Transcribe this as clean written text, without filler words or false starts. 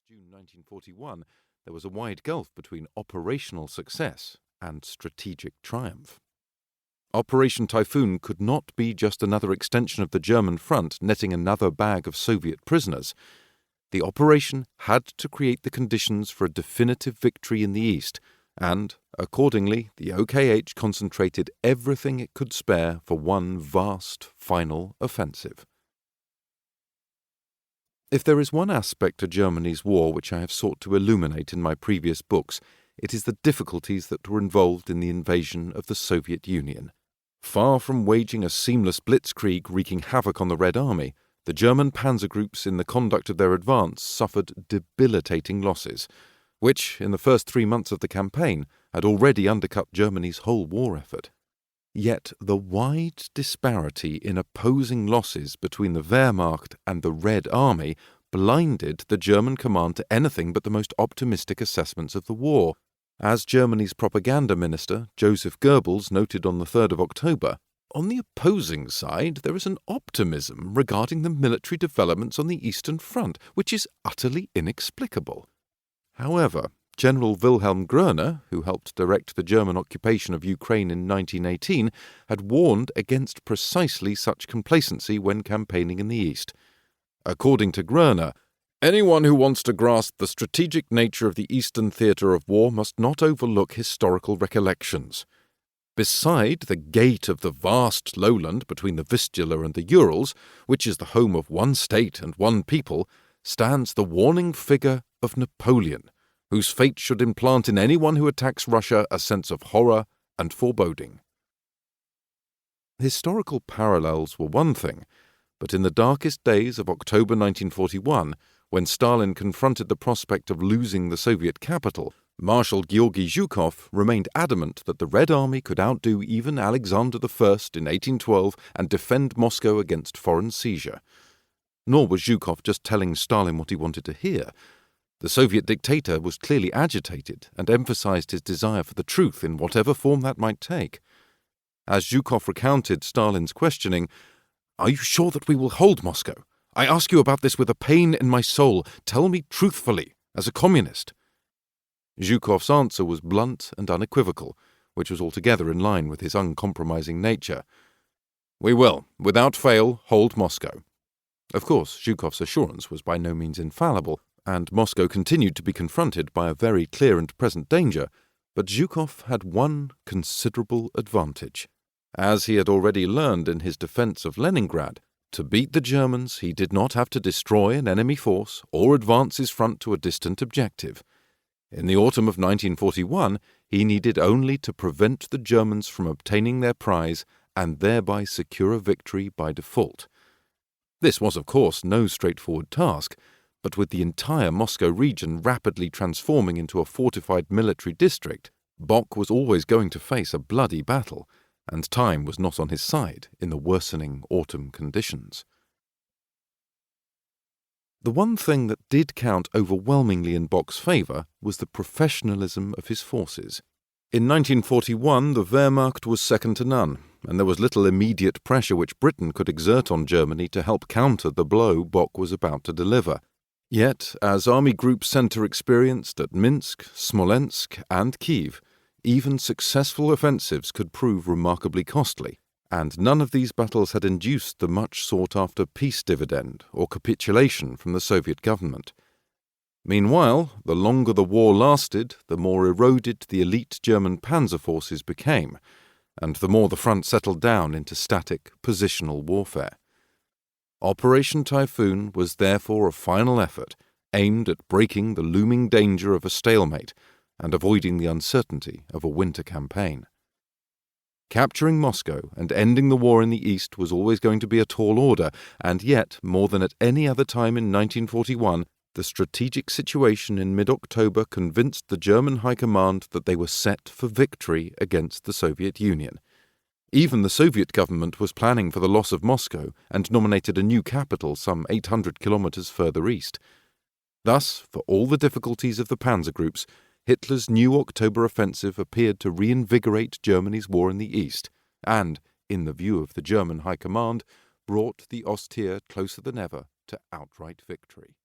June 1941, there was a wide gulf between operational success and strategic triumph. Operation Typhoon could not be just another extension of the German front netting another bag of Soviet prisoners. The operation had to create the conditions for a definitive victory in the East, and, accordingly, the OKH concentrated everything it could spare for one vast final offensive. If there is one aspect to Germany's war which I have sought to illuminate in my previous books, it is the difficulties that were involved in the invasion of the Soviet Union. Far from waging a seamless blitzkrieg wreaking havoc on the Red Army, the German panzer groups in the conduct of their advance suffered debilitating losses, which, in the first 3 months of the campaign, had already undercut Germany's whole war effort. Yet the wide disparity in opposing losses between the Wehrmacht and the Red Army blinded the German command to anything but the most optimistic assessments of the war. As Germany's propaganda minister, Joseph Goebbels, noted on the 3rd of October, on the opposing side there is an optimism regarding the military developments on the Eastern Front, which is utterly inexplicable. However, General Wilhelm Groener, who helped direct the German occupation of Ukraine in 1918, had warned against precisely such complacency when campaigning in the East. According to Groener, anyone who wants to grasp the strategic nature of the Eastern theatre of war must not overlook historical recollections. Beside the gate of the vast lowland between the Vistula and the Urals, which is the home of one state and one people, stands the warning figure of Napoleon, whose fate should implant in anyone who attacks Russia a sense of horror and foreboding. Historical parallels were one thing, but in the darkest days of October 1941, when Stalin confronted the prospect of losing the Soviet capital, Marshal Georgy Zhukov remained adamant that the Red Army could outdo even Alexander I in 1812 and defend Moscow against foreign seizure. Nor was Zhukov just telling Stalin what he wanted to hear. The Soviet dictator was clearly agitated and emphasized his desire for the truth in whatever form that might take. As Zhukov recounted Stalin's questioning, "Are you sure that we will hold Moscow? I ask you about this with a pain in my soul. Tell me truthfully, as a communist." Zhukov's answer was blunt and unequivocal, which was altogether in line with his uncompromising nature. "We will, without fail, hold Moscow." Of course, Zhukov's assurance was by no means infallible, and Moscow continued to be confronted by a very clear and present danger, but Zhukov had one considerable advantage. As he had already learned in his defense of Leningrad, to beat the Germans he did not have to destroy an enemy force or advance his front to a distant objective. In the autumn of 1941, he needed only to prevent the Germans from obtaining their prize and thereby secure a victory by default. This was, of course, no straightforward task, but with the entire Moscow region rapidly transforming into a fortified military district, Bock was always going to face a bloody battle, and time was not on his side in the worsening autumn conditions. The one thing that did count overwhelmingly in Bock's favour was the professionalism of his forces. In 1941, the Wehrmacht was second to none, and there was little immediate pressure which Britain could exert on Germany to help counter the blow Bock was about to deliver. Yet, as Army Group Centre experienced at Minsk, Smolensk and Kiev, even successful offensives could prove remarkably costly, and none of these battles had induced the much sought-after peace dividend or capitulation from the Soviet government. Meanwhile, the longer the war lasted, the more eroded the elite German panzer forces became, and the more the front settled down into static, positional warfare. Operation Typhoon was therefore a final effort aimed at breaking the looming danger of a stalemate and avoiding the uncertainty of a winter campaign. Capturing Moscow and ending the war in the East was always going to be a tall order, and yet, more than at any other time in 1941, the strategic situation in mid-October convinced the German High Command that they were set for victory against the Soviet Union. Even the Soviet government was planning for the loss of Moscow and nominated a new capital some 800 kilometers further east. Thus, for all the difficulties of the panzer groups, Hitler's new October offensive appeared to reinvigorate Germany's war in the East and, in the view of the German High Command, brought the Ostheer closer than ever to outright victory.